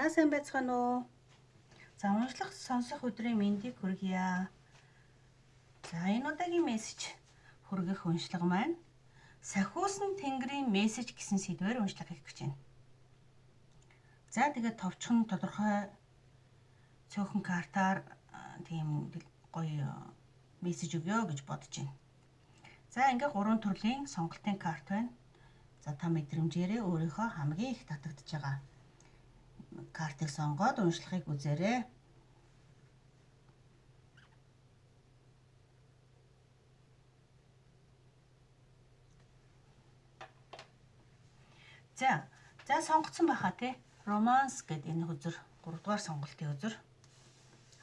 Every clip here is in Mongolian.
сайн байцгаана уу? За уншлах сонсох өдрийн мэндийг хүргье. За энэ удаагийн мессеж хүргэх уншлага маань Сахиусан тэнгэрийн мессеж гэсэн сэдвээр уншлага хийх гэж байна. За тэгээд товчхон тодорхой цөөхөн картаар тийм гоё мессеж өгөө гэж бодож байна. За ингээ 3 төрлийн сонголтын карт байна. За та мэдрэмжээрээ өөрийнхөө хамгийн их татагдж байгаа картыг сонгоод уншлахыг үзээрэй. За сонгоцсон байхаа тий. Романс гэдэг энэ үзэр 3 дугаар сонголтын үзэр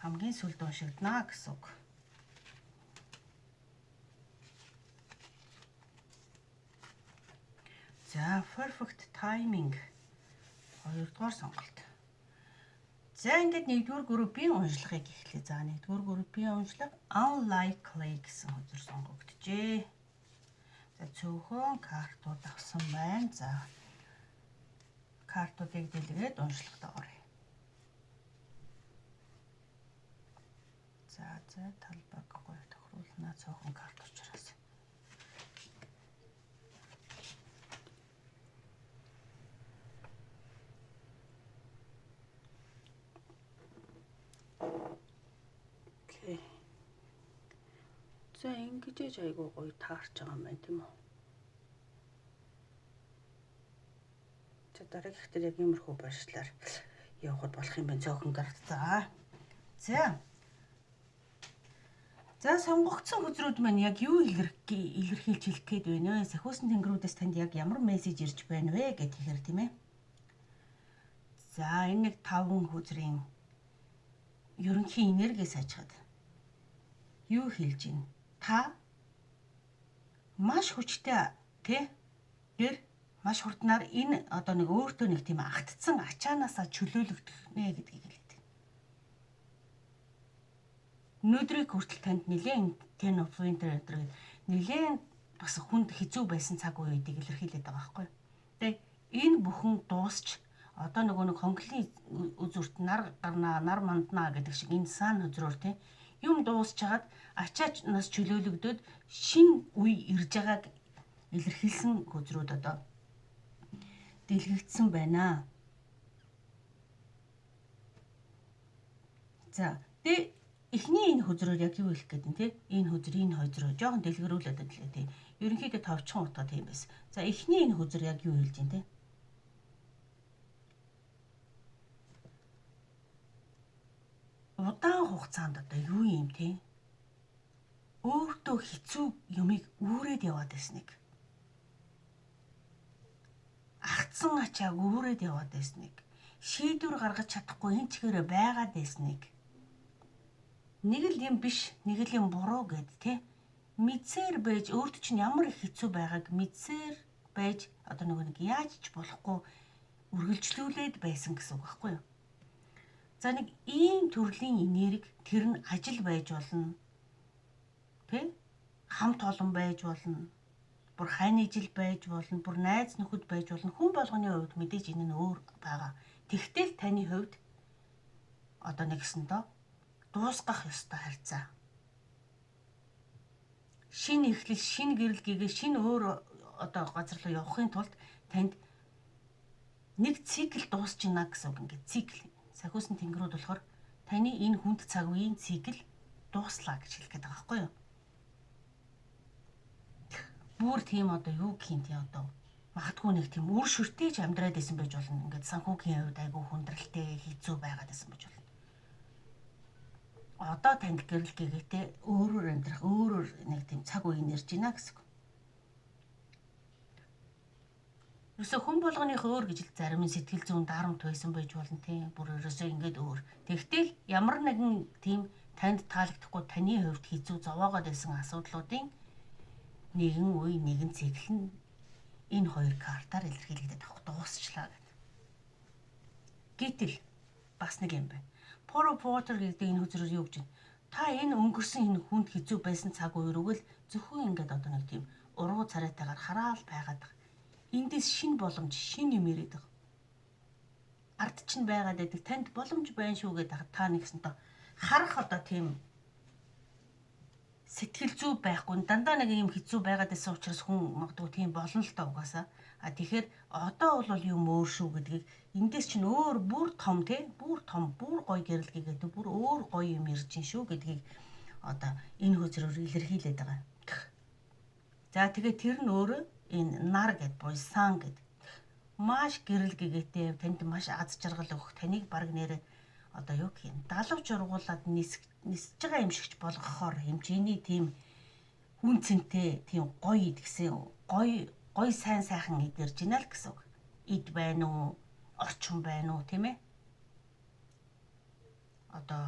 хамгийн сүлд уншигдана гэсэн үг. За perfect timing 2 дугаар сонголт. За ингээд 1-р группийн уншлагыг эхлэе. За 1-р группийн уншлага unlikely гэсэн үзэр сонгогдчихэ. За цөөхөн картууд авсан байна. За картуудыг дэлгээд уншлагад оръё. За талбайг гоё тохируулна цөөхөн карт учраас. Окей. За ингэж айгуу гоё таарч байгаа юм байна тийм үү? За дараагийнх дээр яг иймэрхүү байршлаар явахд болох юм байна цөөхөн карт. За сонгогдсон хөзрүүд маань яг юу илэрхийлж хэлэх гээд байна вэ? Сахиусан тэнгэрүүдээс танд яг ямар мессеж ирж байна вэ гэхээр тийм ээ. За энэ нэг 5 хөзрийн ерөнхий энергиэс ажиад юу хэлж байна? Та маш хүчтэй тий гэр маш хурднаар энэ одоо нэг өөртөө нэг тийм агтцсан ачаанаасаа чөлөөлөгдөх нэ гэдгийг хэлээд байна. Өнөөдрийг хүртэл танд нэлээд Ten of Winter гэдэг нэлээд бас хүнд хэцүү байсан цаг үеийг илэрхийлээд байгаа байхгүй. Тэгээ энэ бүхэн дуусч одоо нэг хонглын үзүрт нар гарнаа, нар манднаа гэдэг шиг энэ сан хөзрөөр тий юм дуусчаад ачаанаас чөлөөлөгдөд шин үе ирж байгааг илэрхийлсэн хөзрүүд одоо дэлгэгдсэн байна. За тэгээ эхний энэ хөзрөөр яг юу хэлэх гээд юм те? Энэ хөзрийн хойзроо жоохон дэлгэрүүлээд байлаа те. Ерөнхийдөө товчхон утга тийм байсан. За эхний энэ хөзөр яг юу хэлж байна те? Удаан хугацаанд одоо юу юм те? Өөртөө хэцүү юмыг үүрээд яваад байсныг. Агтсан ачааг үүрээд яваад байсныг. Шийдвэр гаргаж чадахгүй энэ чигээрээ байгаад байсныг. Нэг л юм биш, нэг л юм буруу гэд тэ мэдсээр байж өөрт чинь ямар их хэцүү байгааг мэдсээр байж одоо нэг яаж ч болохгүй үргэлжлүүлээд байсан гэсэн үг байхгүй юу? За нэг ийм төрлийн энерги тэр нь ажил байж болно. Тэ? Хамт олон байж болно. Бүр хайны жил байж болно. Бүр найз нөхөд байж болно. Хүн болгоны хувьд мэдээж энэ нь өөр байгаа. Тэгтэл таны хувьд одоо нэгсэндээ дуусгах ёстой харьцаа. Шинэ эхлэл, шинэ гэрэл гээгээ шинэ өөр одоо газар руу явахын тулд танд нэг цикл дуусч байна гэсэн үг. Ингээд цикл. Сахиусан тэнгэрүүд болохоор таны энэ хүнд цаг үеийн цикл дууслаа гэж хэлэх гээд байгаа байхгүй юу? Бүр тийм одоо юу гэх юм те одоо магадгүй нэг тийм үр шөртөж амьдраад байсан байж болно. Ингээд санхүүгийн хувьд айгүй хүндрэлтэй хэцүү байгаад байсан байж болно. Одоо танд гэрэл гээгээтэй өөрөөр амьдрах өөрөөр нэг тийм цаг үе нэрж байна гэсэн үг. Ерөөсө хүн болгоных өөр гэж зарим нь сэтгэл зүйн дарамт байсан байж болно тийм. Бүр ерөөсө ингээд өөр. Тэгтэл ямар нэгэн тийм танд таалагдахгүй таны хувьд хэцүү зовоогоод байсан асуудлуудын нэгэн үе нэгэн цикл нь энэ хоёр картаар илэрхийлэгдээд авах дуусчлаа гэдэг. Гэтэл бас нэг юм байна. Four of Water гэдэг энэ хөзрөөр юу гэж байна? Та энэ өнгөрсөн энэ хүнд хэцүү байсан цаг үе рүүгэл зөвхөн ингээд одоо нэг тийм уруу царайтайгаар хараал байгаад байгаа. Эндээс шин боломж, шин юм ирээд байгаа. ард чинь байгаад байдаг. Танд боломж байна шүү гэдэг та нэгсэнтэй харах одоо тийм сэтгэл зүй байхгүй дандаа нэг юм хэцүү байгаад байсан учраас хүн магадгүй тийм болно л та угаасаа. Тэгэхээр одоо бол юм өөр шүү гэдгийг эндээс чинь өөр бүр том бүр гоё гэрэлгээд бүр өөр гоё юм ирж гин шүү гэдгийг одоо энэ хөзрөөр илэрхийлээд байгаа. За тэгээ тэр нь өөрөө энэ нар гэд буюу сан гэд маш гэрэлгээтэй танд маш аз жаргал өгөх таныг баг нэрэ одоо юу гэх юм далавч ургуулад нисэж байгаа юм шигч болгохоор хэмжээний тийм хүн цэнтэй тийм гоё гэсэн гоё сайн сайхан идэрж байна л гэсэн үг. Ид байна уу, орчин байна уу тийм ээ? Одоо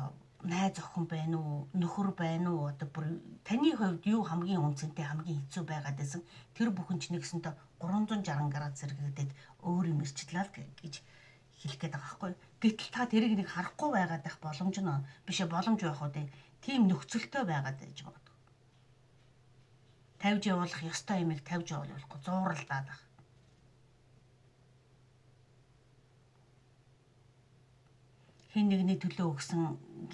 найз охин байна уу, нөхөр байна уу? Одоо бүр таны хувьд юу хамгийн үнцэнтэй хамгийн хэцүү байгаад байсан? Тэр бүхэн ч нэгсэнтэй 360 градус зэрэгдээд өөр юм ирчлээ л гэж хэлэх гээд байгаа байхгүй. Гэтэл та тэрийг нэг харахгүй байгаад байх боломж нь биш боломж байх уу тийм нөхцөлтэй байгаад байж магадгүй. Тавьж явуулах ёстой юмыг тавьж явуулахгүй зууралдаад байх. Хин нэгний төлөө өгсөн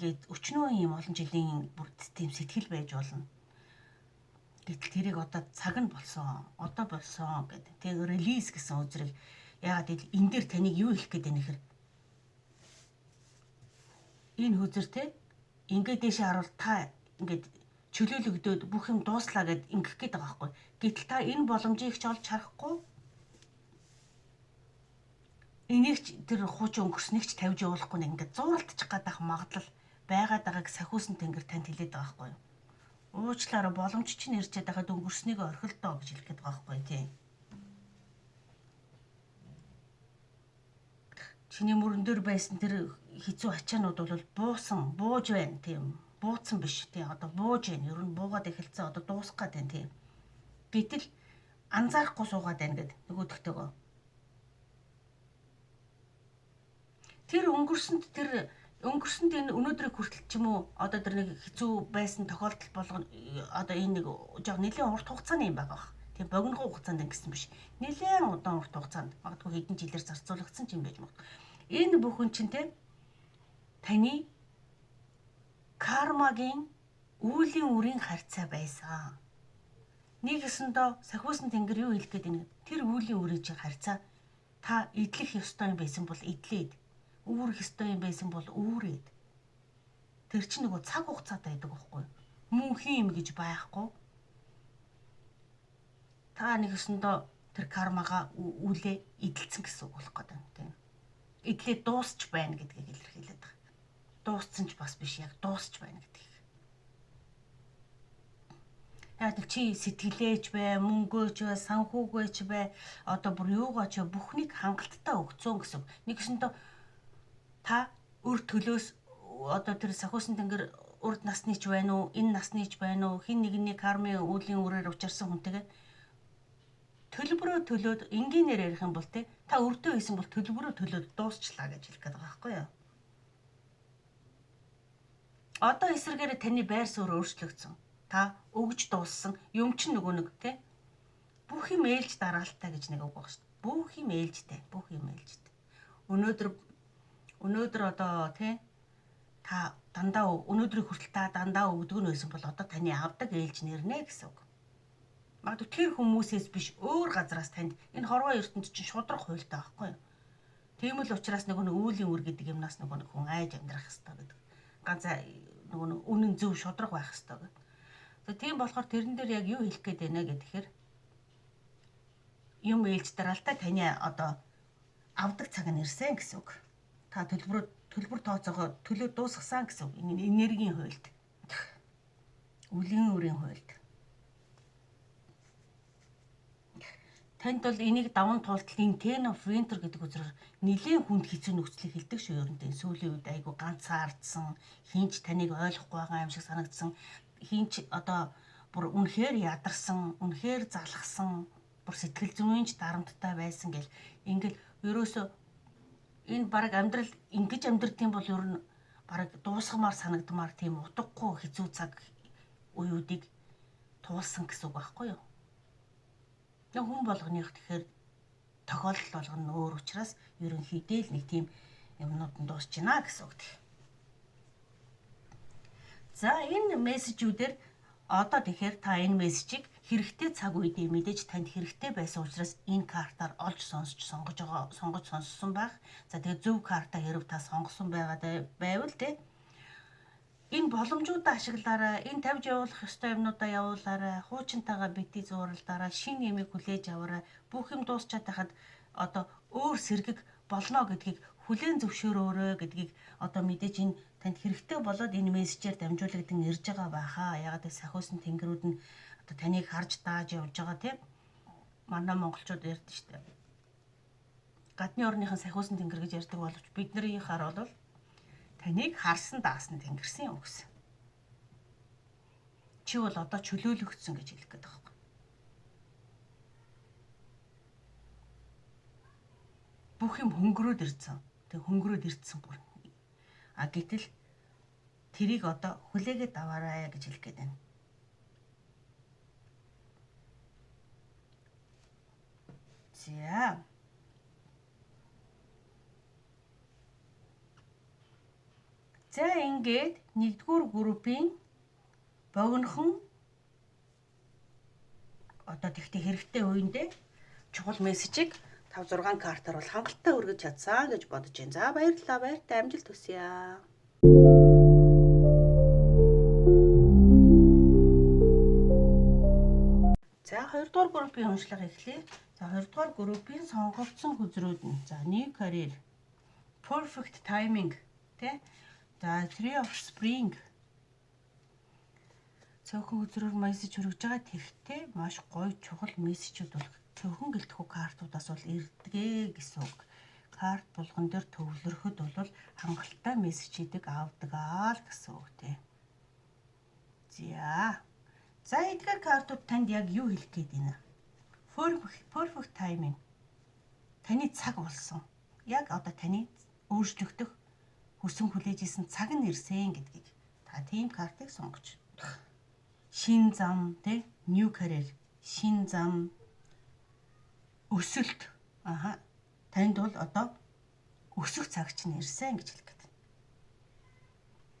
гээд өчнөө юм олон жилийн бүр тийм сэтгэл байж болно. Гэтэл тэрийг одоо цаг нь болсон. Одоо болсон гэдэг. Тэг релиз гэсэн үзрийг яагаад гэвэл энэ дээр таныг юу хэлэх гээд байна нэхэр. Энэ хүзэртэй ингээд дэшээ харуул та ингээд чөлөөлөгдөөд бүх юм дууслаа гэд ингэх гээд байгаа байхгүй. Гэтэл та энэ боломжийг ч олж харахгүй. Энийг ч тэр хуучин өнгөрснийг ч тавьж явуулахгүй нэг ингээд зууралтчих гадах магадлал байгаад байгааг сахиусан тэнгэр танд хэлээд байгаа байхгүй. Уучлаарай боломж чинь ирчээд байхад өнгөрснийг орхилдоо гэж хэлэх гээд байгаа байхгүй тийм. Чиний мөрөн дээр байсан тэр хэцүү ачаанууд бол бууж байна тийм. Бууцсан биш тийм. Одоо бууж байна. Ер нь буугаад эхэлсэн. Одоо дуусах гээд байна тийм. Гэтэл анзаарахгүй суугаад байна гэд нөгөөдөгтэйгөө. Тэр өнгөрсөнд энэ өнөөдрийг хүртэл ч юм уу одоо тэр нэг хэцүү байсан тохиолдол болгоно одоо энэ нэг жоо нэлийн урт хугацааны юм байгаа. Тийм богино хугацаанд ингэсэн биш. Нэлийн удаан урт хугацаанд магадгүй хэдэн жилээр зарцуулагдсан юм байж магадгүй. Энэ бүхэн чинь те таны кармагийн үүлийн үрийн харьцаа байсан. Нэгэсэндөө сахиусан тэнгэр юу хэлэх гээд байна? Тэр үүлийн үрийн чинь харьцаа та идэх ёстой юм байсан бол идлээд, үүрэх ёстой юм байсан бол үүрээд. Тэр чинь нөгөө цаг хугацаатай байдаг байхгүй юу? Мөнхийн юм гэж байхгүй. Та нэгэсэндөө тэр кармагаа үлээ идэлцэн гэсэн үг болох гэдэг юм тийм. Идлээ дуусч байна гэдгийг илэрхийлээд байгаа. Дууссан ч бас биш яг дуусч байна гэдэг. Яг чи сэтгэлээч бай, мөнгөөч бай, санхүүгөөч бай, одоо бүр юугаач бүхнийг хангалттай өгцөн гэсэн. Нэгсэндээ та өр төлөөс одоо тэр сахиусан тэнгэр урд насныч байна уу, энэ насныч байна уу, хин нэгний кармын үлийн үрээр учирсан хүнтэйгээ төлбөрөө төлөөд энгийнээр ярих юм бол та өртөө хийсэн бол төлбөрөө төлөөд дуусчлаа гэж хэлэх гээд байгаа байхгүй юу? Одоо эсрэгээр таны байр суурь өөрчлөгдсөн. Та өгж дууссан юм чинь нөгөө нэг те бүх юм ээлж дараалтаа гэж нэг үг баг шүү дээ. Бүх юм ээлжтэй. Өнөөдөр одоо те та дандаа өнөөдрийг хүртэл та дандаа өгдөг нь байсан бол одоо таны авдаг ээлж нэрнэ гэсэн үг. Магадгүй тэр хүмүүсээс биш өөр газраас танд энэ хорвоо ертөнд чинь шудрах хуйлтай байхгүй юу? Тийм л учраас нөгөө үүлийн үр гэдэг юмнаас нөгөө хүн айж амьдрах хэрэгтэй гэдэг. Ганц нөгөө үнэн зөв шудраг байх хэрэгтэй гэдэг. Тийм болохоор тэрэн дээр яг юу хэлэх гээд байна гэхээр юм ээлж дараалтаа таны одоо авдаг цаг нь ирсэн гэсэн үг. Та төлбөр тооцоогоо төлөө дуусгасан гэсэн үг. Энэ энергийн хуйлд. Үлийн үрийн хуйлд. Танд бол энийг даван туултал энэ Ten of Winter гэдэг үзрээр нэлийн хүнд хэцүү нөхцөлийг хэлдэг шүү ер нь. Сүүлийн үед айгу ганцаардсан, хинч таныг ойлгохгүй байгаа юм шиг санагдсан. Хинч одоо бүр үнэхээр ядарсан, үнэхээр залхсан, бүр сэтгэл зүйнч дарамттай байсан гэл ингээл ерөөсөө энэ баг амьдрал ингэж амьдрдсан бол ер нь баг дуусгамаар санагдмаар тийм утгагүй хэцүү цаг үеүүдийг туулсан гэсэн үг байхгүй юу? Хүн болгоных тэгэхээр тохиолдол болгоно өөр учраас ерөнхийдөө л нэг тийм юмнууд нь дуусч байна гэсэн үг. За энэ мессежүүдээр одоо тэгэхээр та энэ мессежийг хэрэгтэй цаг үедээ мэдээж танд хэрэгтэй байсан учраас энэ картаар олж сонгож сонссон байх. За тэгээд зөв карта хэрв та сонгосон байвал энэ боломжуудаа ашиглаарай, энэ тавьж явуулах ёстой юмнуудаа явуулаарай, хуучинтайгаа бити зууралдаарай, шинэ юмыг хүлээж аваарай. Бүх юм дуусчаад байхад одоо өөр сэргэг болно гэдгийг хүлээн зөвшөөрөөрэй гэдгийг одоо мэдээж энэ танд хэрэгтэй болоод энэ мессежээр дамжуулагдсан ирж байгаа байхаа. Ягаад гэвэл сахиусан тэнгэрүүд нь одоо таныг харж дааж явж байгаа тийм. Манай монголчууд ярьдаг шүү дээ. Гадны орныхан сахиусан тэнгэр гэж ярьдаг боловч биднийхаар бол таныг харсан даасан тэнгэрсэн юм гэсэн. Чи бол одоо чөлөөлөгдсөн гэж хэлэх гээд байгаа юм. Бүх юм хөнгөрөөд ирсэн. Тэг хөнгөрөөд ирсэн бүр. Гэтэл тэрийг одоо хүлээгээд аваарай гэж хэлэх гээд байна. За. За ингээд 1-р группийн богинохон одоо тэгтээ хэрэгтэй үедээ чухал мессежийг 5-6 картаар бол хангалттай өргөж чадсан гэж бодож байна. За баярлалаа, баяртай амжилт хүсье. За 2-р группийн уншлага эхлэе. За 2-р группийн сонгогдсон хүзрүүд нь. За new career, perfect timing, тэ? За 3 of spring. Цөөхөн хүзрээр мессеж хүргэж байгаа тэрхтээ маш гоё чухал мессежүүд бол цөөхөн гэлтгүү картуудаас бол ирдгээ гэсэн үг. Карт булган дээр төвлөрөхөд бол хангалттай мессежүүдийг авдаг л гэсэн үг тий. За эдгээр картууд танд яг юу хэлэх гээд байна? Perfect timing. Таны цаг болсон. Яг одоо таны өөрчлөгдөх хүсэн хүлээж исэн цаг нь ирсэн гэдгийг та тийм картыг сонгож. Шин зам тий, new career, шин зам, өсөлт. Танд бол одоо өсөх цаг чинь ирсэн гэж хэлэх гэдэг.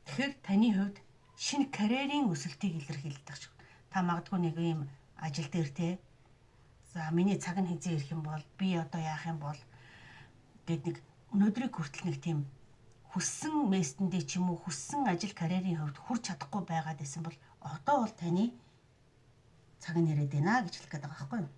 Тэгэхээр таны хувьд шинэ карьерийн өсөлтийг илэрхийлдэг шүү. Та магадгүй нэг юм ажил дээр тий. За миний цаг нь хизээ ирэх юм бол би одоо яах юм бол гэд нэг өнөөдрийг хүртэл нэг тийм хүссэн мессентэй ч юм уу хүссэн ажил карьерийн хувьд хүрч чадахгүй байгаад байсан бол одоо бол таны цаг нь ирээд байна гэж хэлэх гээд байгаа байхгүй юу?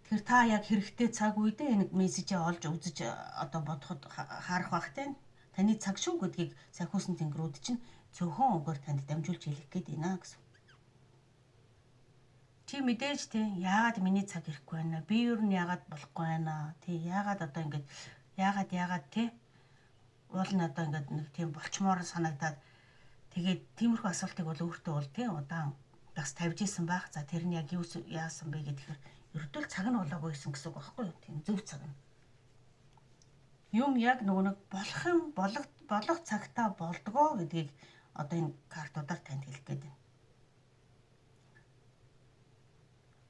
Тэгэхээр та яг хэрэгтэй цаг үедээ энэ мессежээ олж үзэж одоо бодоход харах бах те. Таны цаг шүү гэдгийг сахиусан тэнгэрүүд чинь цөөхөн үгээр танд дамжуулж хэлэх гээд байна гэсэн. Чи мэдээж те яагаад миний цаг ирэхгүй байна? Би юу нь яагаад болохгүй байна? Тэ яагаад одоо ингэж яагаад те уул нь одоо ингэж нэг тийм болчмоор санагдаад тэгээд тиймэрхүү асуултыг бол өөртөө бол те удаан бас тавьж исэн байх. За тэр нь яг юу яасан бэ гэхээр ердөө цаг нь болоогүйсэн гэсэн үг байхгүй юу? Тийм зөв цаг нь. Юм яг нэг болох цагтаа болдгоо гэдгийг одоо энэ картуудаар танд хэлэх гээд байна.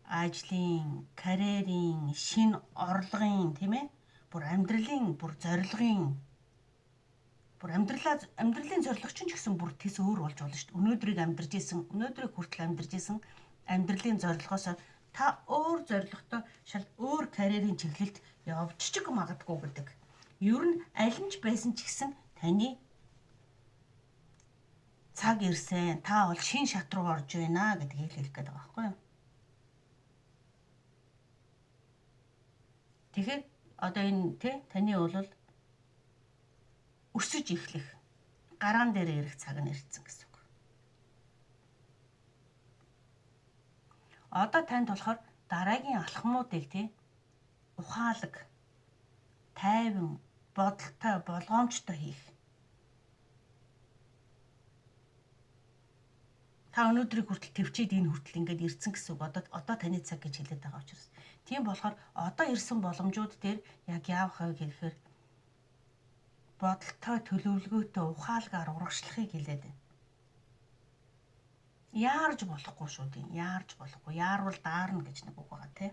Ажлын, карьерийн, шин орлогын тийм ээ бүр амьдралын, бүр зорилгын бүр амьдралын зорилго ч гэсэн бүр тэс өөр болж болно шүү дээ. Өнөөдрийг амьдарч исэн, өнөөдрийг хүртэл амьдарч исэн амьдралын зорилгоос та өөр зорилготой шал өөр карьерийн чиглэлд явж чиг магадгүй гэдэг. Ер нь аль нь ч байсан ч гэсэн таны цаг ирсэн, та бол шин шат руу орж байна гэдгийг хэлэх гээд байгаа байхгүй юу? Тэгэхээр одоо энэ тэ таны бол өсөж эхлэх, гараан дээр ирэх цаг нь ирсэн гэсэн үг. Одоо танд болохоор дараагийн алхмуудыг тий ухаалаг, тайван, бодолтой, болгоомжтой хийх. Та өнөөдрийг хүртэл төвчээд энэ хүртэл ингээд ирсэн гэсэн үг. Одоо таны цаг гэж хэлээд байгаа учраас. Тийм болохоор одоо ирсэн боломжууд дээр яг яавах вэ гэхээр бодолтой, төлөвлөгөөтэй, ухаалгаар урагшлахыг хэлээд байна. Яарж болохгүй шүү дээ. Яарж болохгүй. Яарвал даарна гэж нэг үг байгаа тий.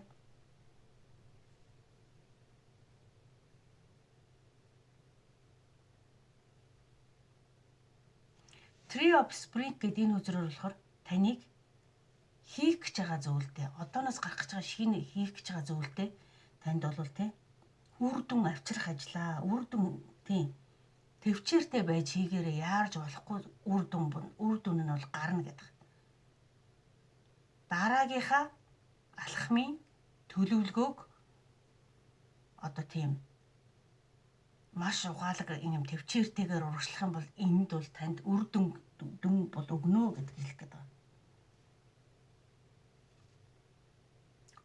Tree of Spirit гэдэг энэ үзрээр болохоор таныг хийх гэж байгаа зүйлдээ, одооноос гарах гэж байгаа шинэ хийх гэж байгаа зүйлдээ танд бол те үр дүн авчрах ажлаа, үр дүн тийм төвчээртэй байж хийгээрээ яарж болохгүй үр дүн нь бол гарна гэдэг. Дараагийнхаа алхмын төлөвлөгөөг одоо тийм маш ухаалаг юм төвчээртэйгээр урагшлах юм бол энд бол танд үр дүн бол өгнө гэдэг хэлэх гээд байна.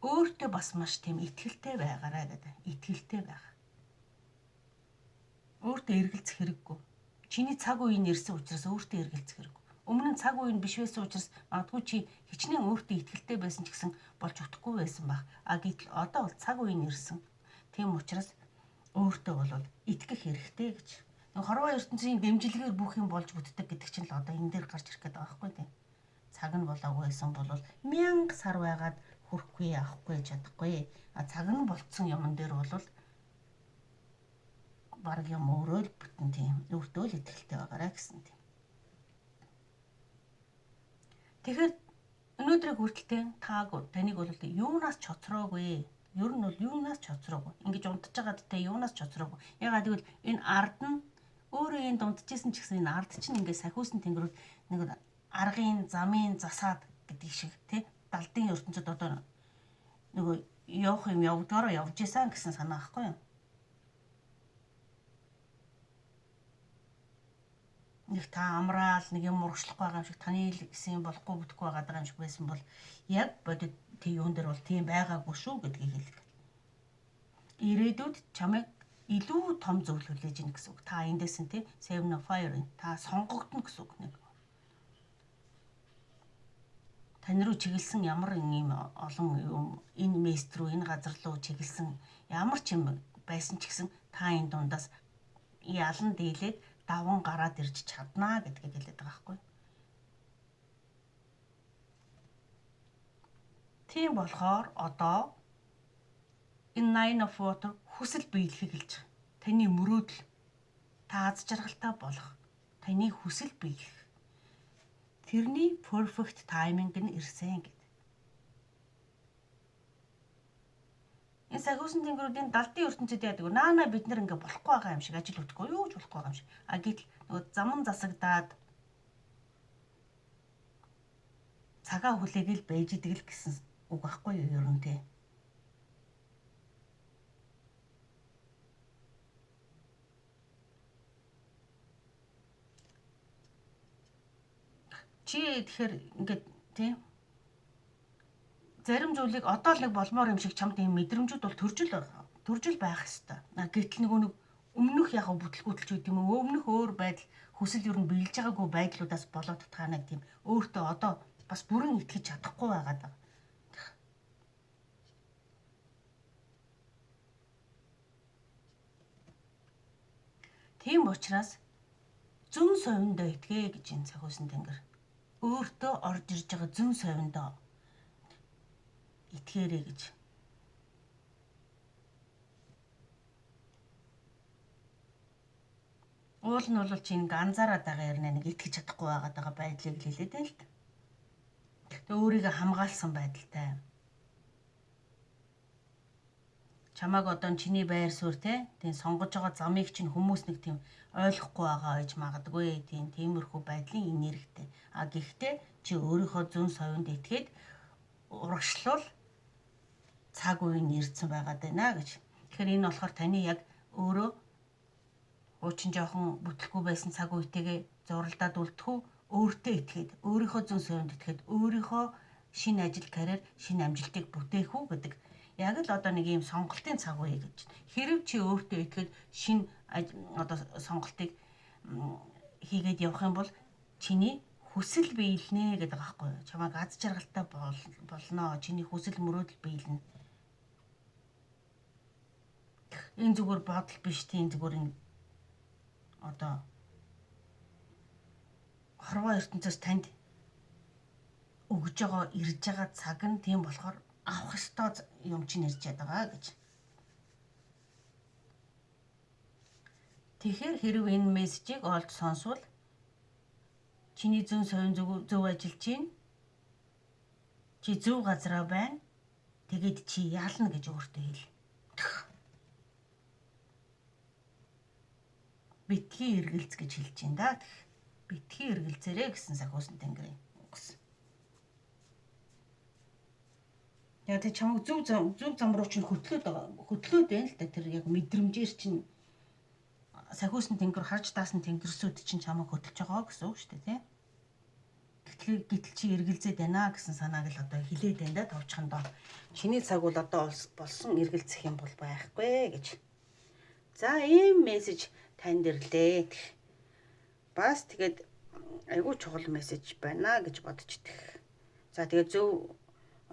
Өөртөө бас маш тийм итгэлтэй байгаарай гэдэг. Итгэлтэй байх. Өөртөө эргэлзэх хэрэггүй. Чиний цаг үе нь ирсэн учраас өөртөө эргэлзэх хэрэггүй. Өмнө нь цаг үе нь биш байсан учраас магадгүй чи хичнээн өөртөө итгэлтэй байсан ч гэсэн болж утахгүй байсан баг. Гэтэл одоо бол цаг үе нь ирсэн. Тийм учраас өөртөө бол итгэх хэрэгтэй гэж. Нэг хорвоо ертөнцийн дэмжлэгээр бүх юм болж бүтдэг гэдэг чинь л одоо энэ дээр гарч ирэх гээд байгаа байхгүй тийм. Цаг нь болоогүй байсан бол 1000 сар байгаад хүрхгүй авахгүй чадахгүй. Цаг нь болцсон юмн дээр бол баг юм өөрөө л бүтэн тийм өөртөө л итгэлтэй байгаарай гэсэн тийм. Тэгэхээр өнөөдрийг хүртэлтэй таныг бол юунаас чоцроогүй. Ер нь бол юунаас чоцроогүй. Ингэж унтж байгаад те юунаас чоцроогүй. Ягаад гэвэл энэ ард нь өөрөө энэ унтжсэн ч гэсэн энэ ард чинь ингээд сахиусан тэнгэрүүд нэг аргын замын засаад гэдэг шиг те далдын ертөнцид одоо нөгөө явах юм явдгаараа явж исэн гэсэн санаа байхгүй юу? Нэг та амраал нэг юм урагшлах байгаа юм шиг таны гэсэн юм болохгүй бүтэхгүй байгаа юм шиг байсан бол яг бодит тий юун дээр бол тийм байгаагүй шүү гэдгийг хэлэх. Ирээдүйд чамайг илүү том зүйл хүлээж ийн гэсэн үг. Та эндээс нь тий Seven of Fire та сонгогдно гэсэн үг нэг. Тань руу чиглэсэн ямар юм олон юм энэ мест рүү энэ газар руу чиглэсэн ямар ч юм байсан ч гэсэн та энэ дундаас ялан дийлээд даван гараад ирж чаднаа гэдгийг хэлээд байгаа байхгүй. Тийм болохоор одоо энэ Nine of Water хүсэл биелэхийг хэлж байгаа. Таны мөрөөдөл та аз жаргалтай болох таны хүсэл биелэх. Тэрний perfect timing нь ирсэн гэдэг. Энэ сахиусан тэнгэрүүдийн далдын ертөнцид яадаг вэ? Наана бид нэр ингээ болохгүй байгаа юм шиг ажил хөтгөө юу ч болохгүй байгаа юм шиг. Гэтэл нөгөө заман засагдаад цагаа хүлээгээл байж идэг л гэсэн үг байхгүй юу ер нь тий. Чи тэгэхээр ингээд тий зарим зүйлийг одоо л нэг болмоор юм шиг чамд ийм мэдрэмжүүд бол төржил байх хэвээр. Гэтэл нэг өмнөх яг бүтлгүүтэлч үү тийм үү өмнөх өөр байдал хүсэл ер нь биелж байгаагүй байдлуудаас болоод та нэг тийм өөртөө одоо бас бүрэн итгэж чадахгүй байгаад байгаа. Тийм учраас зүүн совиндоо итгэ гэж энэ сахиусан тэнгэр өөртөө орж ирж байгаа зүүн совиндоо итгээрэй гэж. Уул нь бол чи ингээ анзаараад байгаа юм нэг итгэж чадахгүй байгаа байдлыг л хэлээд байна л та. Тэ өөрийгөө хамгаалсан байдалтай. Чамааг одоо чиний байр суурь тийм сонгож байгаа замыг чинь хүмүүс нэг тийм ойлгохгүй байгаа гэж магадгүй тиймэрхүү байдлын энергитэй. Гэхдээ чи өөрийнхөө зүүн совинд итгээд урагшлал цаг үе нь ирсэн байгаад байна гэж. Тэгэхээр энэ болохоор таны яг өөрөө уучин жоохон бүтлгүй байсан цаг үетэйгээ зуралдаад үлдэхүү өөртөө итгээд өөрийнхөө зүүн совинд итгээд өөрийнхөө шинэ ажил карьер шинэ амжилтыг бүтээх үү гэдэг яг л одоо нэг юм сонголтын цаг үе гэж. Хэрв чи өөртөө итгээд шинэ одоо сонголтыг хийгээд явах юм бол чиний хүсэл биелнэ гэдэг байгаа байхгүй юу? Чамайг аз жаргалтай болно. Чиний хүсэл мөрөөдөл биелнэ. Энэ зүгээр бодол биш тийм зүгээр энэ одоо хорвоо ертөнцөөс танд өгж байгаа ирж байгаа цаг нь тийм болохоор авах ёстой юм чинь ирж байгаа гэж. Тэгэхээр хэрв энэ мессежийг олж сонсвол Чиний зүүн совин зөв ажиллаж байна. Чи зөв газараа байна. Тэгээд чи яална гэж өөртөө хэл. Битгий эргэлз гэж хэлж байна да. Битгий эргэлзээрэй гэсэн сахиусан тэнгэрийн үгс. Яг тэг чамайг зөв зам руу чинь хөтлөөд байна л да. Тэр яг мэдрэмжээр чинь сахиусан тэнгэр харж даасан тэнгэрсүүд чинь чамайг хөтлөж байгаа гэсэн үг шүү дээ, тийм. Гэтэл чи эргэлзээд байна гэсэн санааг л одоо хилээд байна да товчхондоо. Чиний цаг бол одоо болсон эргэлзэх юм бол байхгүй гэж. За ийм мессеж танд ирлээ. Бас тэгээд айгүй чухал мессеж байна гэж бодчихдаг. За тэгээд зөв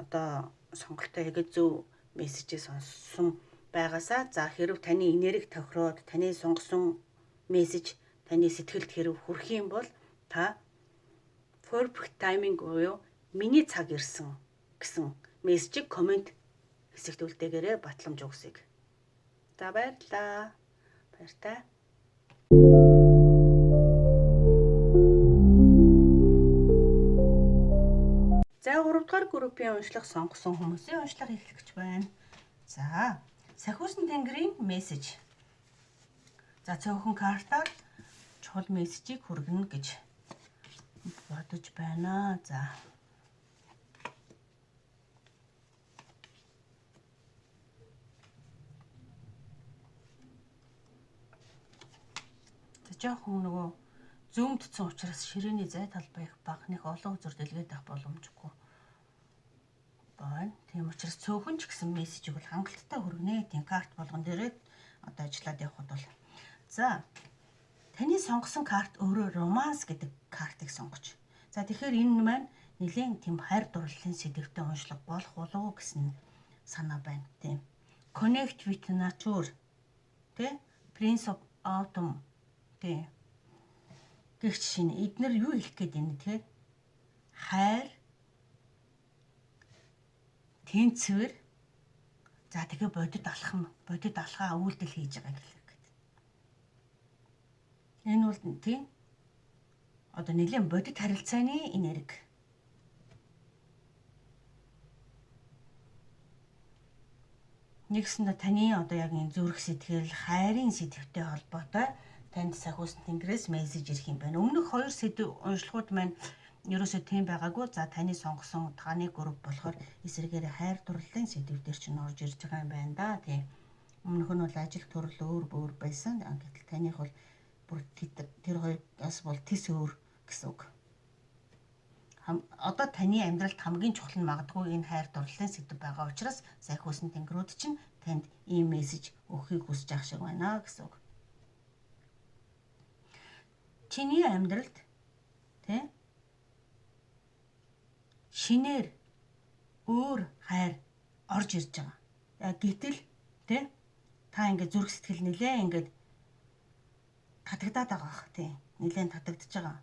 одоо сонголтоо хийгээд зөв мессежээ сонссон байгаасаа за хэрв таны энерги тохироод таны сонгосон мессеж таны сэтгэлд хэрв хүрэх юм бол та perfect timing буюу миний цаг ирсэн гэсэн мессежийг комент хэсэгт үлдээгээрэй батламж өгсөйг. За баярлалаа. Баяртай. За 3 дугаар группийн уншлага сонгосон хүмүүсийн уншлага эхлэх гэж байна. За сахиусан тэнгэрийн мессеж. За цөөхөн картаар чухал мессежийг хүргэнэ гэж бодож байна. За. Жоохон нөгөө зөөмдсөн учраас ширээний зай талбай их багных олон үзүр дэлгээд авах боломжгүй байна. Тийм учраас цөөхөн ч гэсэн мессежийг бол хангалттай хүргэнэ. Тийм карт болгон дээрээ одоо ажиллаад явхад бол. За таны сонгосон карт өөрөө романс гэдэг картыг сонгоч. За тэгэхээр энэ маань нэлээд тийм хайр дурлалын сэдвтэй уншлага болох болов уу гэсэн санаа байна. Тийм. Connect with nature. Тэ? Prince of Autumn. Тэ. Гэгч шинэ эднэр юу хэлэх гээд байна те? Хайр, тэнцвэр. За тэгээ бодит алхаа үйлдэл хийж байгаа гэх гээд. Энэ бол тийм. Одоо нэлийн бодит харилцааны энерги. Нэгсэндээ таны одоо яг энэ зүрх сэтгэл, хайрын сэдвтэй холбоотой танд сахиусан тэнгэрээс мессеж ирэх юм байна. Өмнөх 2 сэдв уншлагууд маань ерөөсөө тийм байгаагүй. За таны сонгосон таны групп болохоор эсрэгээр хайр дурлалын сэдвээр чинь орж ирж байгаа юм байна да. Тийм. Өмнөх нь бол ажил төрөл өөр байсан. Гэтэл таних бол бүр тэр хоёроос бол тис өөр гэсэн үг. Одоо таны амьдралд хамгийн чухал нь магадгүй энэ хайр дурлалын сэдв байгаа учраас сахиусан тэнгэрүүд чинь танд ийм мессеж өгөхийг хүсэж байгаа шиг байна гэсэн үг. Чиний амьдралд тий шинээр өөр хайр орж ирж байгаа. Гэтэл тий та ингээд зүрх сэтгэл нэлээ ингээд татагдаад байгаа бах тий нэлээд татагдж байгаа.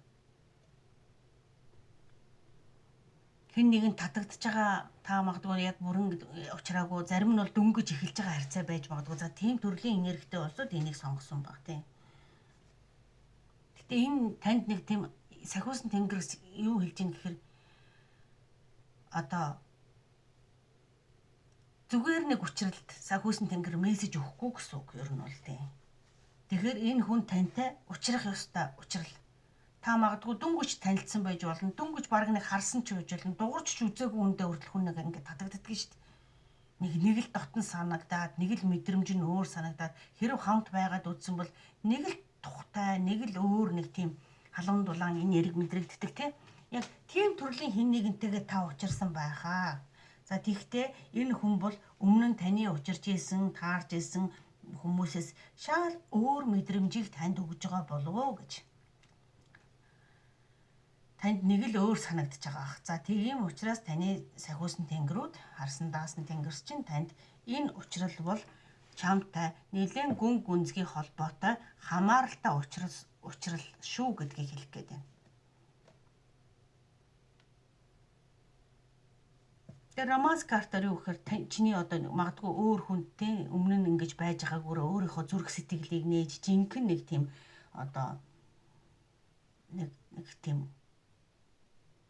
Хэн нэгэн татагдж байгаа та магадгүй яг бүрэн уучраагүй зарим нь бол дөнгөж эхэлж байгаа харьцаа байж магадгүй. За тийм төрлийн энергитэй болсод энийг сонгосон баг тий. Гэтэ энэ танд нэг тийм сахиусан тэнгэрээс юу хэлж ийн гэхээр одоо зүгээр нэг учралд сахиусан тэнгэр мессеж өгөхгүй гэсэн үг ер нь бол тий. Тэгэхээр энэ хүн тантай уулзрах ёстой учрал. Та магадгүй дөнгөж танилцсан байж болно. Дөнгөж баг нэг харсан ч байж болно. Дуурч ч үзээгүй хүндээ хүртэл хүн нэг ингэ татагддаг шүү дээ. Нэг л дотн санагдаад, нэг л мэдрэмж нь өөр санагдаад хэрв хамт байгаад үзсэн бол нэг л тухтай, нэг л өөр нэг тийм халуун дулаан энэ эрг мэдрэгддэг тийм. Яг тийм төрлийн хин нэгнтэйгээ та уулзсан байхаа. За тэгвэл энэ хүн бол өмнө нь таны уулзж ийсэн, таарж ийсэн хүмүүсээс шал өөр мэдрэмжийг танд өгж байгаа болов уу гэж. Танд нэг л өөр санагдаж байгаа ах. За тийм учраас таны сахиусан тэнгэрүүд, харсан даасан тэнгэрс чинь танд энэ учрал бол чамтай нэлээд гүн гүнзгий холбоотой хамааралтай учрал шүү гэдгийг хэлэх гээд байна. Тэр романс картаар юу гэхээр чиний одоо магадгүй өөр хүнтэй өмнө нь ингэж байж байгаагүй өөрийнхөө зүрх сэтгэлийг нээж жинхэнэ нэг тийм одоо нэг тийм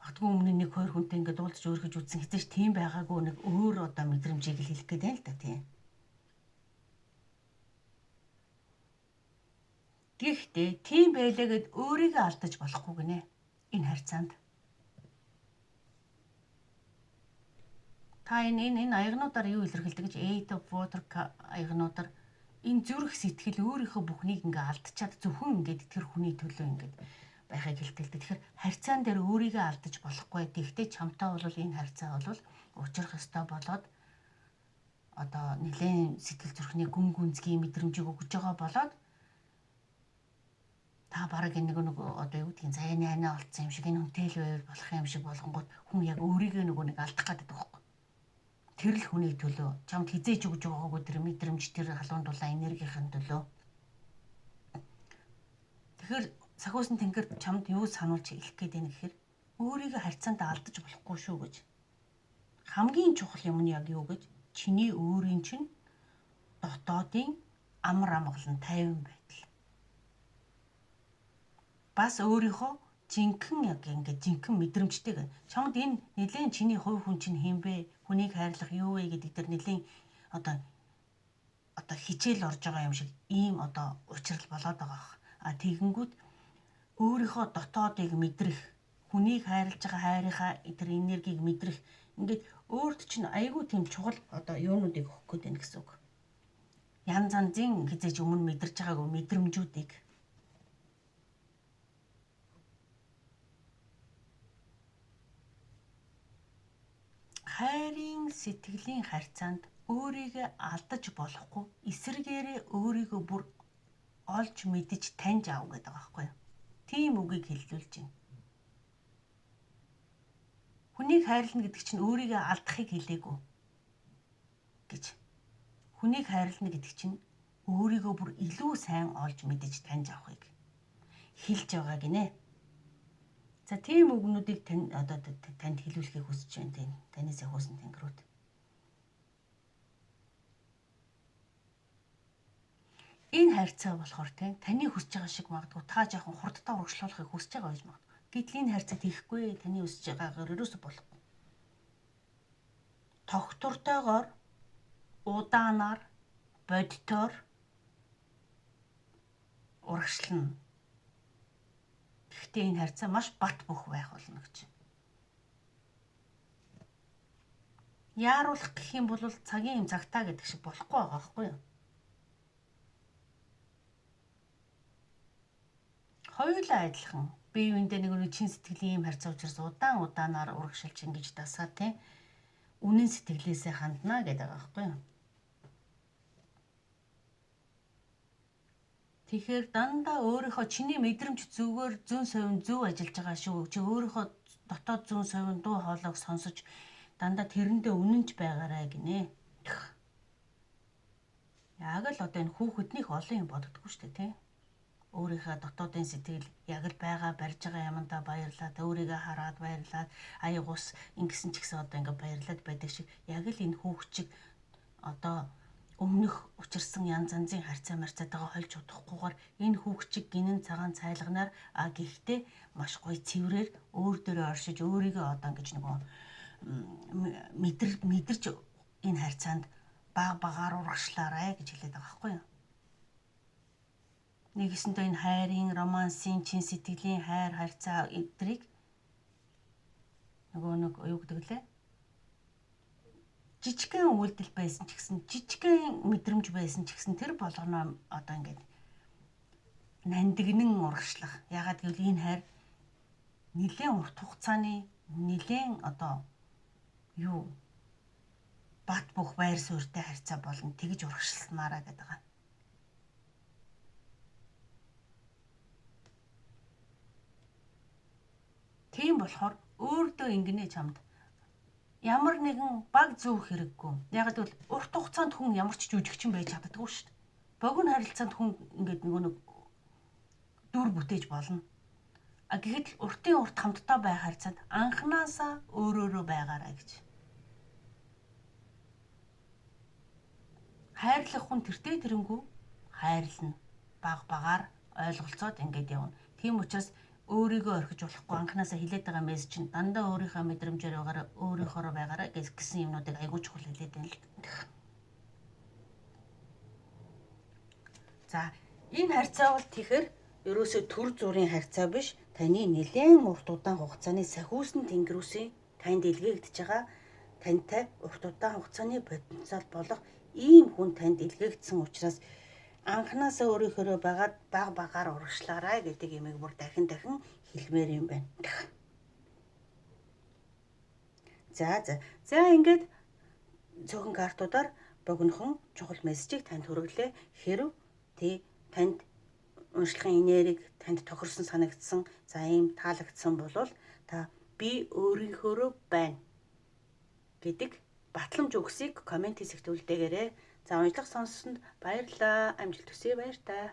Магадгүй өмнө нэг хоёр хүнтэй ингээд уулзж өөргөж үзсэн хэзээ ч тийм байгаагүй нэг өөр одоо мэдрэмжийг л хэлэх гээд байна л да тийм. Гэхдээ тийм байлаа гэд өөрийгөө алдаж болохгүй гинэ. Энэ харьцаанд. Та энэ аягнуудаар юу илэрхийлдэг гэж eight of water аягнуудаар энэ зүрх сэтгэл өөрийнхөө бүхнийг ингээ алдчихад зөвхөн ингээд тэр хүний төлөө ингээд байхыг хэлтэлдэг. Тэгэхээр харьцаан дээр өөрийгөө алдаж болохгүй. Тэгвэл чамтай бол энэ харьцаа бол учрах ёстой болоод одоо нэлээд сэтгэл зүрхний гүн гүнзгий мэдрэмжийг өгж байгаа болоод та бараг нэг одоо юу гэдгийг заяаны анаа олцсон юм шиг энэ хүнтэй л байвал болох юм шиг болгонгууд хүн яг өөрийгөө нэг алдах гэдэг байхгүй. Тэр л хүний төлөө чамд хизээж өгж байгаагүй тэр мэдрэмж тэр халуун дулаан энергийн төлөө. Тэгэхээр сахиусан тэнгэр чамд юу сануулж хэлэх гээд байна гэхээр өөрийгөө харьцаанд алдаж болохгүй шүү гэж. Хамгийн чухал юм нь яг юу гэж чиний өөрийн чинь дотоодын амар амгалан тайван байдал. Бас өөрийнхөө жинхэнэ яг ингээд жинхэнэ мэдрэмжтэйг чамд энэ нэлээд чиний хувь хүн чинь хэм бэ? Хүнийг хайрлах юу вэ гэдэг дээр нэлээд одоо хичээл орж байгаа юм шиг ийм одоо учрал болоод байгаа. Тэгэнгүүт өөрийнхөө дотоодыг мэдрэх, хүнийг хайрлаж байгаа хайрынхаа тэр энергийг мэдрэх ингээд өөрт чинь айгүй тийм чухал одоо юунуудыг өгөх гээд байна гэсэн үг. Янз янзын хизээж өмнө мэдэрч байгаагүй мэдрэмжүүдийг хайрын сэтгэлийн харьцаанд өөрийгөө алдаж болохгүй. Эсрэгээрээ өөрийгөө бүр олж мэдж таньж аав гэдэг байгаа байхгүй юу? Тийм үгийг хэллүүлж байна. Хүнийг хайрлна гэдэг чинь өөрийгөө алдахыг хэлээгүй гэж. Хүнийг хайрлна гэдэг чинь өөрийгөө бүр илүү сайн олж мэдж таньж авахыг хэлж байгаа гинэ. За тийм үгнүүдийг танд хэлүүлэхийг хүсэж байна таны сахиусан тэнгэрүүд. Энэ харьцаа болохоор таны хүсэж байгаа шиг магадгүй та жоохон хурдтай урагшлуулахыг хүсэж байгаа байж магадгүй. Гэтэл энэ харьцаа тийхгүй таны хүсэж байгаагаар ерөөсө болохгүй. Тогтвортойгоор удаанаар бодитоор урагшлна. Гэхдээ энэ харьцаа маш бат бөх байх болно гэж. Яаруулах гэх юм бол цагийн юм цагтаа гэдэг шиг болохгүй байгаа байхгүй юу? Хоёулаа адилхан бие биендээ нэг чин сэтгэлийн юм харьцаа учраас удаанаар урагшилж ингэж дасаа тийм үнэн сэтгэлээсээ хандна гэдэг байгаа байхгүй юу? Тэгэхээр дандаа өөрийнхөө чиний мэдрэмж зүгээр зүүн совин зөв ажиллаж байгаа шүү. Чи өөрийнхөө дотоод зүүн совин дуу хоолойг сонсож дандаа тэрэндээ үнэнч байгаарай гинэ. Яг л одоо энэ хүүхэднийх олон юм боддоггүй шүү дээ тийм. Өөрийнхөө дотоодын сэтгэл яг л байгаа барьж байгаа юмдаа баярлаад өөрийгөө хараад баярлаад аягуус ингэсэн ч гэсэн одоо ингээ баярлаад байдаг шиг яг л энэ хүүхчиг одоо өмнөх учирсан янз янзын харьцаа марцаатайгаа холж удахгүйгээр энэ хүүхчиг гинэн цагаан цайлганаар гэхдээ маш гоё цэврээр өөр дөрөө оршиж өөрийгөө одоо ингэж нөгөө мэдэрч энэ харьцаанд багаар урагшлаарай гэж хэлээд байгаа байхгүй юу? Нэгэсэндээ энэ хайрын, романсын, чин сэтгэлийн хайр харьцаа эдрийг нөгөө нэг юу гэдэг лээ? Жижигхэн үйлдэл байсан ч гэсэн, жижигхэн мэдрэмж байсан ч гэсэн тэр болгоно одоо ингээд нандинан урагшлах. Ягаад гэвэл энэ хайр нэлээд урт хугацааны нэлээд одоо юу бат бөх байр суурьтай харьцаа болно. Тэгж урагшлснараа гэдэг байгаа. Тийм болохоор өөртөө ингэнэ чамд ямар нэгэн баг зөв хэрэггүй. Яг л урт хугацаанд хүн ямар ч жүжигчин байж чаддаггүй шүү дээ. Богино харилцаанд хүн ингээд нэг дүр бүтээж болно. Гэхэд уртын урт хамтдаа байх харьцаанд анханасаа өөрөөрөө байгаарай гэж. Хайрлах хүн тэртээ тэрэнгүү хайрлна. Баг багаар ойлголцоод ингээд явна. Тийм учраас өөрийгөө орхиж болохгүй анханасаа хилээд байгаа мессеж чинь дандаа өөрийнхөө мэдрэмжээр өөрийнхөөрөө байгаараа гэсэн юмнуудыг айгуу чухал хэлээд байна л. За энэ харьцаа бол тэгэхээр ерөөсөө төр зүрийн харьцаа биш, таны нэлээд урт удаан хугацааны сахиусан тэнгэрүүсийн танд илгээгдэж байгаа тантай урт удаан хугацааны потенциал болох ийм хүн танд илгээгдсэн учраас анханасаа өөрийнхөө байгаад баг багаар урагшлаарай гэдэг имийг бүр дахин хэлмээр юм байна. За ингээд цөөхөн картуудаар богинохон чухал мессежийг танд хүргэлээ. Хэрв танд уншлагын энерги танд тохирсон санагдсан, за ийм таалагдсан болвол та би өөрийнхөө байна гэдэг батламж өгсийг комент хэсэгт үлдээгээрэй. За уншлах сонссонд баярлалаа. Амжилт хүсье, баяр таа.